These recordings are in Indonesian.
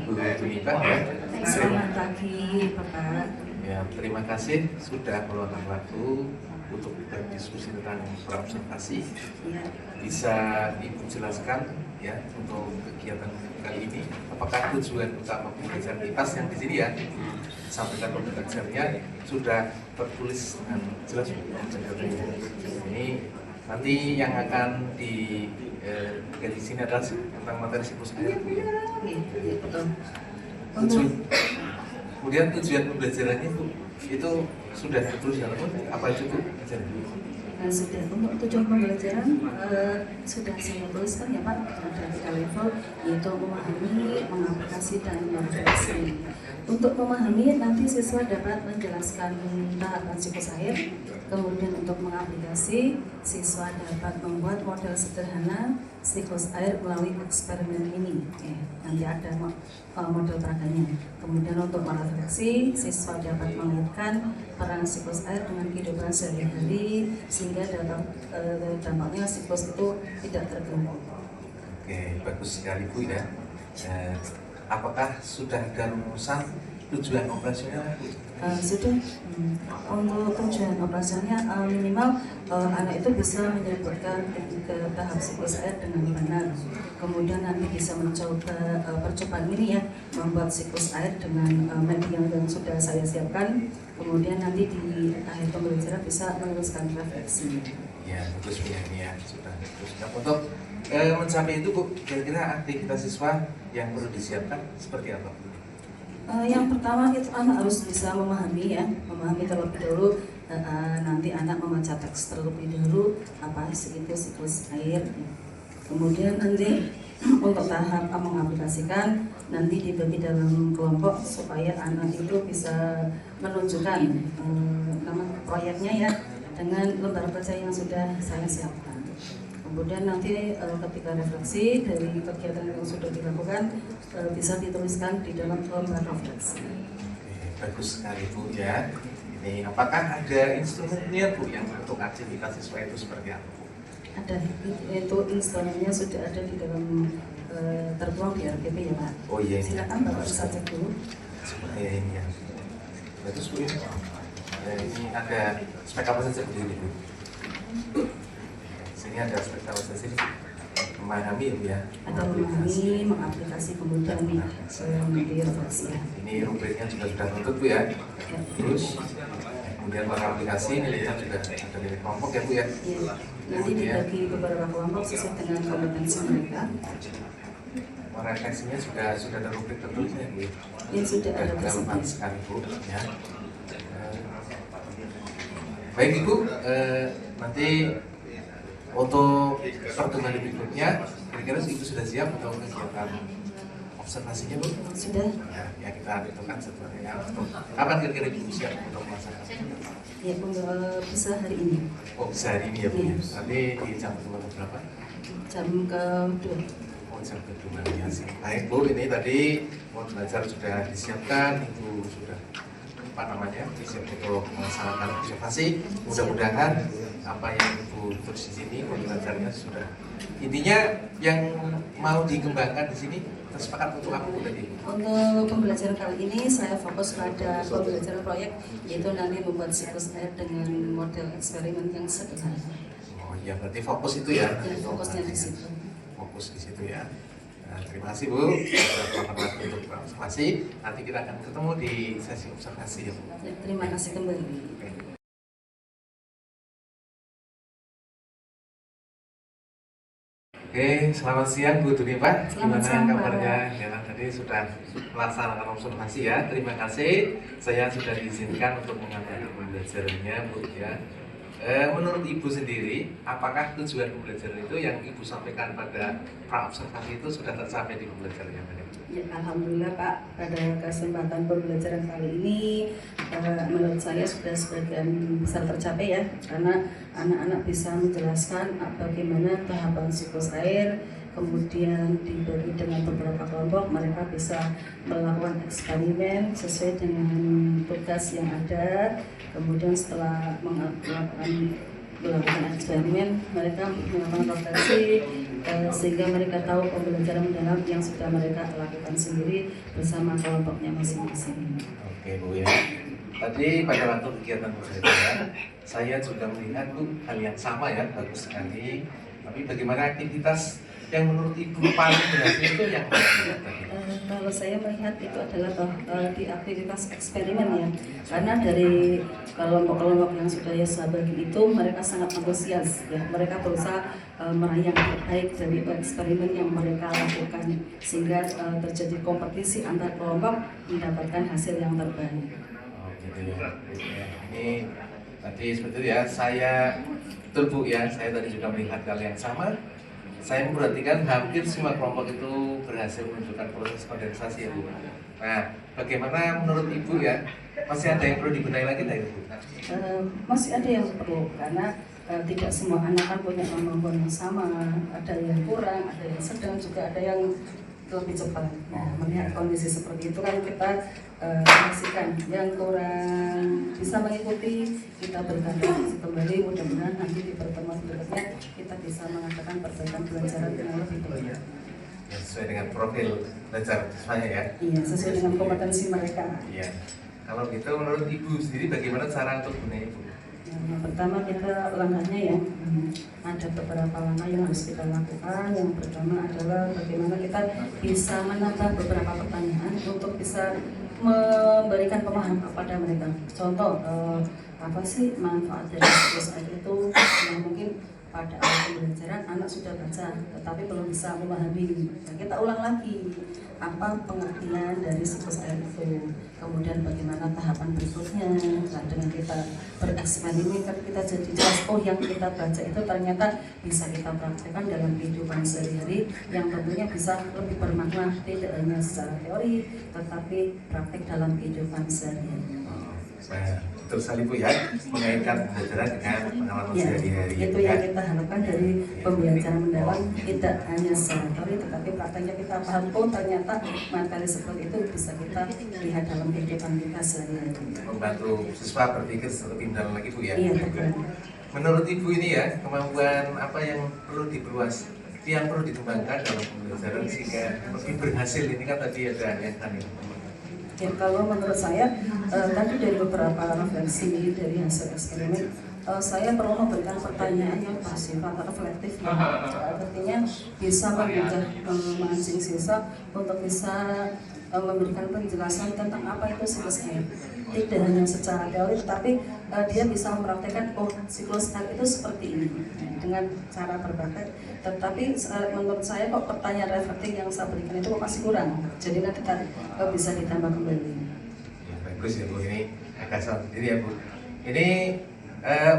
Bu Junita ya. Selamat pagi Bapak. Ya, terima kasih sudah meluangkan waktu untuk berdiskusi tentang praobservasi. Ya. Bisa Ibu jelaskan ya untuk kegiatan kali ini, apakah tujuan utama pembelajaran IPAS yang di sini ya sampaikan pembelajarannya sudah tertulis dengan jelas. Ini nanti yang akan di sini adalah tentang materi siklus air. Kemudian tujuan pembelajarannya itu sudah tertulis dalam apa itu Bu? Sudah, untuk tujuan pembelajaran sudah saya tuliskan ya Pak, ada 3 level, yaitu memahami, mengaplikasi, dan merefleksi. Untuk memahami, nanti siswa dapat menjelaskan tahapan siklus air. Kemudian untuk mengaplikasi, siswa dapat membuat model sederhana siklus air melalui eksperimen ini. Nanti ada model peraganya. Kemudian untuk merefleksi, siswa dapat melihatkan peran siklus air dengan kehidupan sehari-hari sehingga dampaknya siklus itu tidak terganggu. Oke, bagus sekali Bu ya. Apakah sudah ada rumusan tujuan operasional? Sudah. Untuk tujuan operasionalnya minimal anak itu bisa menyebutkan ke tahap siklus air dengan benar. Kemudian nanti bisa mencoba percobaan ini ya, membuat siklus air dengan media yang sudah saya siapkan. Kemudian nanti di akhir pembelajaran bisa menuliskan refleksi. Ya, bagus Bu ya, ini ya sudah. Untuk mencapai itu Bu, kira-kira aktivitas siswa yang perlu disiapkan seperti apa? Yang pertama itu anak harus bisa memahami ya, memahami terlebih dahulu. Nanti anak membaca teks terlebih dahulu apa itu siklus air. Kemudian nanti untuk tahap mengaplikasikan nanti dibagi dalam kelompok supaya anak itu bisa menunjukkan nama proyeknya ya dengan lembar kerja yang sudah saya siapkan. Kemudian nanti ketika refleksi dari kegiatan yang sudah dilakukan bisa dituliskan di dalam lembar refleksi. Bagus sekali Bu ya. Ini apakah ada instrumennya Bu yang untuk aktivitas siswa itu seperti apa Bu? Ada, itu instrumennya sudah ada di dalam tertuang di RPP ya Pak. Oh iya. Silakan Bapak saja dulu. Supaya ini ya. Bagus Bu ya. Ini ada spek apa saja Bu ini Bu? Sini ada spek apa saja sih? Memahami ya. Ada memahami, mengaplikasi, kemudian direfleksi. Ini rubriknya juga sudah tentu Bu ya. Terus kemudian mengaplikasi nilainya juga ada nilai kelompok ya Bu ya. Iya. Nanti dibagi beberapa kelompok sesuai dengan kompetensi mereka. Refleksinya juga sudah ada rubrik tertulisnya Bu. Yang sudah ada tersedia sekali Bu ya. Baik Ibu, nanti untuk pertemuan berikutnya, kira-kira Ibu sudah siap untuk kegiatan observasinya Bu? Sudah. Ya kita tentukan sebenarnya. Kapan kira-kira Ibu siap untuk melaksanakan? Ya, bisa hari ini. Oh, bisa hari ini ya Bu? Ya. Nanti di jam berapa? Jam ke-2. Oh, jam ke-2 ya sih. Baik Bu, ini tadi mau belajar sudah disiapkan, Ibu sudah siap untuk melaksanakan observasi. Mudah-mudahan apa yang Ibu tulis di sini pembelajarannya sudah. Intinya yang mau dikembangkan di sini tersepakat untuk apa tadi? Untuk pembelajaran kali ini saya fokus pada pembelajaran proyek, yaitu nanti membuat siklus air dengan model eksperimen yang sederhana. Oh iya, berarti fokus itu ya? Ya, fokusnya di situ. Fokus di situ ya. Nah, terima kasih Bu sudah waktu untuk observasi. Nanti kita akan ketemu di sesi observasi ya Bu. Ya, terima kasih kembali. Oke, selamat siang Bu Dunipa. Gimana kabarnya? Ya, tadi sudah melaksanakan observasi ya. Terima kasih. Saya sudah diizinkan untuk mengambil pembelajarannya Bu ya. Menurut Ibu sendiri, apakah tujuan pembelajaran itu yang Ibu sampaikan pada praobservasi itu sudah tercapai di pembelajarannya? Ya, alhamdulillah Pak, pada kesempatan pembelajaran kali ini menurut saya sudah sebagian besar tercapai ya, karena anak-anak bisa menjelaskan bagaimana tahapan siklus air, kemudian dibagi dengan beberapa kelompok, mereka bisa melakukan eksperimen sesuai dengan tugas yang ada. Kemudian setelah melakukan melakukan eksperimen, mereka melakukan refleksi sehingga mereka tahu pembelajaran mendalam yang sudah mereka lakukan sendiri bersama kelompoknya masing-masing. Oke Bu ya. Tadi pada waktu kegiatan pembelajaran saya juga melihat Bu hal yang sama ya, bagus sekali. Tapi bagaimana aktivitas yang menurut Ibu paling berhasil itu yang kalau saya melihat itu adalah di aktivitas eksperimen ya, karena dari kelompok-kelompok yang sudah saya bagi itu mereka sangat antusias ya, mereka berusaha meraih yang terbaik dari eksperimen yang mereka lakukan sehingga terjadi kompetisi antar kelompok mendapatkan hasil yang terbaik. Oh gitu ya. Ini tadi seperti itu ya, saya betul Bu ya, saya tadi juga melihat hal yang sama. Saya memperhatikan hampir semua kelompok itu berhasil menunjukkan proses kondensasi ya Bu. Nah, bagaimana menurut Ibu ya? Masih ada yang perlu dibenahi lagi tidak Bu? Masih ada yang perlu, karena tidak semua anak kan punya kemampuan yang sama. Ada yang kurang, ada yang sedang, juga ada yang lebih cepat. Nah, melihat kondisi seperti itu kan kita pastikan yang kurang bisa mengikuti, kita berikan reaksi kembali. Mudah-mudahan nanti di pertemuan berikutnya kita bisa mengadakan perbaikan pelajaran yang lebih baik. Ya, sesuai dengan profil belajar saya ya. Iya, sesuai dengan kompetensi mereka. Iya. Kalau gitu menurut Ibu sendiri bagaimana cara untuk benahi Ibu? Yang pertama kita langkahnya ya, ada beberapa langkah yang harus kita lakukan. Yang pertama adalah bagaimana kita bisa menambah beberapa pertanyaan untuk bisa memberikan pemahaman kepada mereka. Contoh, apa sih manfaat dari siklus air itu yang mungkin pada awal pembelajaran anak sudah baca tetapi belum bisa memahami. Nah, kita ulang lagi apa pengertian dari siklus air itu, kemudian bagaimana tahapan berikutnya. Nah, dengan kita bereksperimen kan kita jadi jelas, oh yang kita baca itu ternyata bisa kita praktekkan dalam kehidupan sehari-hari yang tentunya bisa lebih bermakna, tidak hanya secara teori tetapi praktek dalam kehidupan sehari-hari. Betul sekali Bu ya, mengaitkan pembelajaran dengan pengalaman sehari-hari. Itu yang kita harapkan dari pembelajaran mendalam, tidak hanya secara teori tetapi prakteknya kita paham, oh ternyata materi seperti itu bisa kita lihat dalam kehidupan kita sehari-hari. Membantu siswa berpikir lebih mendalam lagi Bu ya. Iya betul. Menurut Ibu ini ya, kemampuan apa yang perlu diperluas, yang perlu dikembangkan dalam pembelajaran sehingga lebih berhasil? Ini kan tadi ada yang tadi. Ya, kalau menurut saya tadi dari beberapa refleksi dari hasil eksperimen, saya perlu memberikan pertanyaan yang bersifat reflektif ya. Artinya bisa memancing siswa untuk bisa memberikan penjelasan tentang apa itu siklus air. Tidak hanya secara teori, tapi dia bisa mempraktekkan, oh siklus air itu seperti ini dengan cara berpraktek. Tetapi menurut saya kok pertanyaan reflektif yang saya berikan itu masih kurang. Jadi nanti bisa ditambah kembali. Ya, bagus ya Bu, ini agak sendiri ya Bu. Ini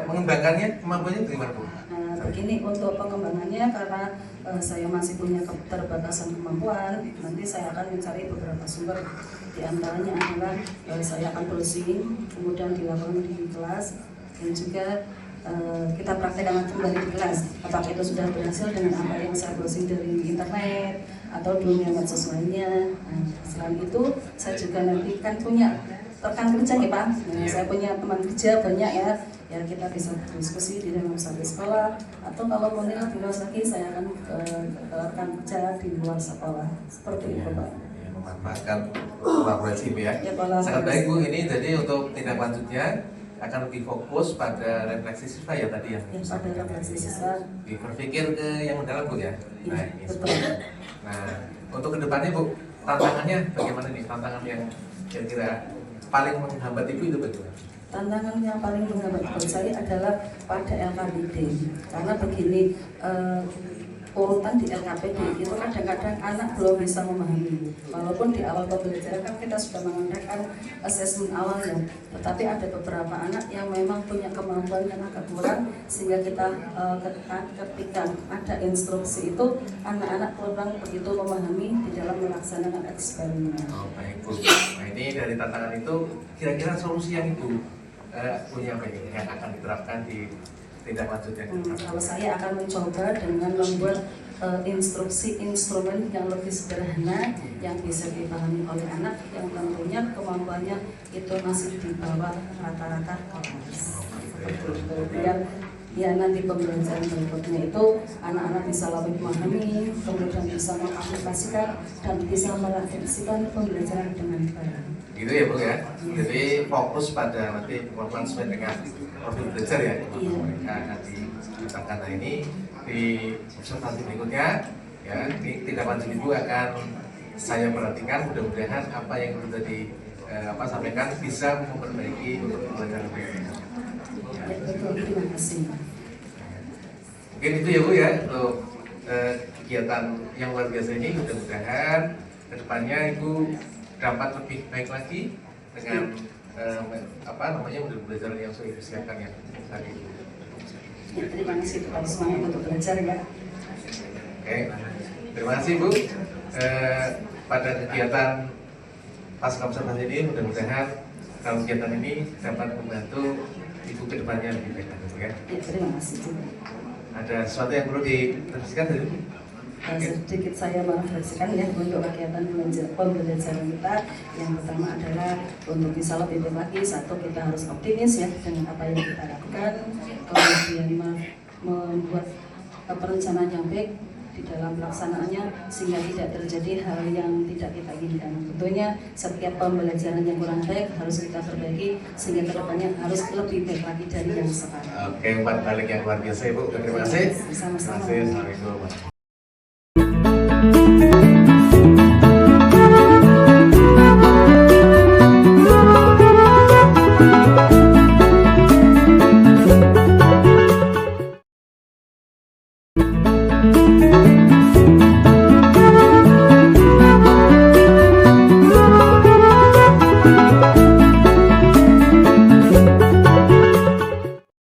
mengembangkannya kemampuannya bagaimana Bu? Begini, untuk pengembangannya karena saya masih punya keterbatasan kemampuan, nanti saya akan mencari beberapa sumber. Di antaranya adalah saya akan browsing, kemudian dilakukan di kelas, dan juga kita praktekkan kembali di kelas. Apakah itu sudah berhasil dengan apa yang saya browsing dari internet atau dunia medsos lainnya. Nah, selain itu, saya juga nanti kan punya rekan kerja ya Pak. Nah, saya punya teman kerja banyak ya. Ya kita bisa diskusi di dalam satu sekolah, atau kalau mau lebih luas lagi saya akan ke rekan kerja di luar sekolah. Seperti itu Pak. Ya, memanfaatkan kolaborasi Bu ya. Sangat baik Bu. Ini jadi untuk tindak lanjutnya akan lebih fokus pada refleksi siswa ya tadi ya. Pada refleksi siswa. Berpikir ke yang mendalam Bu ya. Nah, ini betul. Nah, untuk kedepannya Bu, tantangannya bagaimana nih? Tantangan yang kira-kira paling menghambat Ibu itu bagaimana? Tantangan yang paling menghambat buat saya adalah pada LKPD, karena begini, urutan di LKPD itu kadang-kadang anak belum bisa memahami. Walaupun di awal pembelajaran kan kita sudah mengadakan asesmen awal ya, tetapi ada beberapa anak yang memang punya kemampuan yang agak kurang, sehingga kita ketika ada instruksi itu anak-anak kurang begitu memahami di dalam melaksanakan eksperimen. Oh, baik Bu. Nah, ini dari tantangan itu kira-kira solusi yang Ibu punya apa ini yang akan diterapkan di tindak lanjutnya? Kalau saya akan mencoba dengan membuat instruksi instrumen yang lebih sederhana yang bisa dipahami oleh anak yang tentunya kemampuannya itu masih di bawah rata-rata kelas. Biar ya nanti pembelajaran berikutnya itu anak-anak bisa lebih memahami, kemudian bisa mengaplikasikan dan bisa merefleksikan pembelajaran dengan baik. Gitu ya Bu ya. Jadi fokus pada nanti kemampuan sesuai dengan profil belajar ya. Iya. Mereka akan diciptakan. Nah ini di observasi berikutnya ya, ini tidak lanjut Ibu akan saya perhatikan, mudah-mudahan apa yang sudah sampaikan bisa memperbaiki untuk pembelajaran berikutnya. Ya, betul, terima kasih. Mungkin itu ya Bu ya untuk kegiatan yang luar biasa ini, mudah-mudahan kedepannya Ibu dapat lebih baik lagi dengan modul belajar yang sudah disiapkan ya tadi. Ya, terima kasih, tetap semangat untuk belajar ya. Oke, terima kasih Bu. Pada kegiatan pasca observasi ini mudah-mudahan kalau kegiatan ini dapat membantu Ibu kedepannya lebih baik lagi ya. Ya, terima kasih juga. Ada sesuatu yang perlu direfleksikan dari Bu? Sedikit saya merefleksikan ya untuk kegiatan pembelajaran kita. Yang pertama adalah untuk bisa lebih baik lagi, satu kita harus optimis ya dengan apa yang kita lakukan, kemudian membuat perencanaan yang baik di dalam pelaksanaannya sehingga tidak terjadi hal yang tidak kita inginkan. Tentunya setiap pembelajaran yang kurang baik harus kita perbaiki sehingga kedepannya harus lebih baik lagi dari yang sekarang. Oke, umpan balik yang luar biasa Ibu. Terima kasih. Sama-sama. Terima kasih. Assalamualaikum.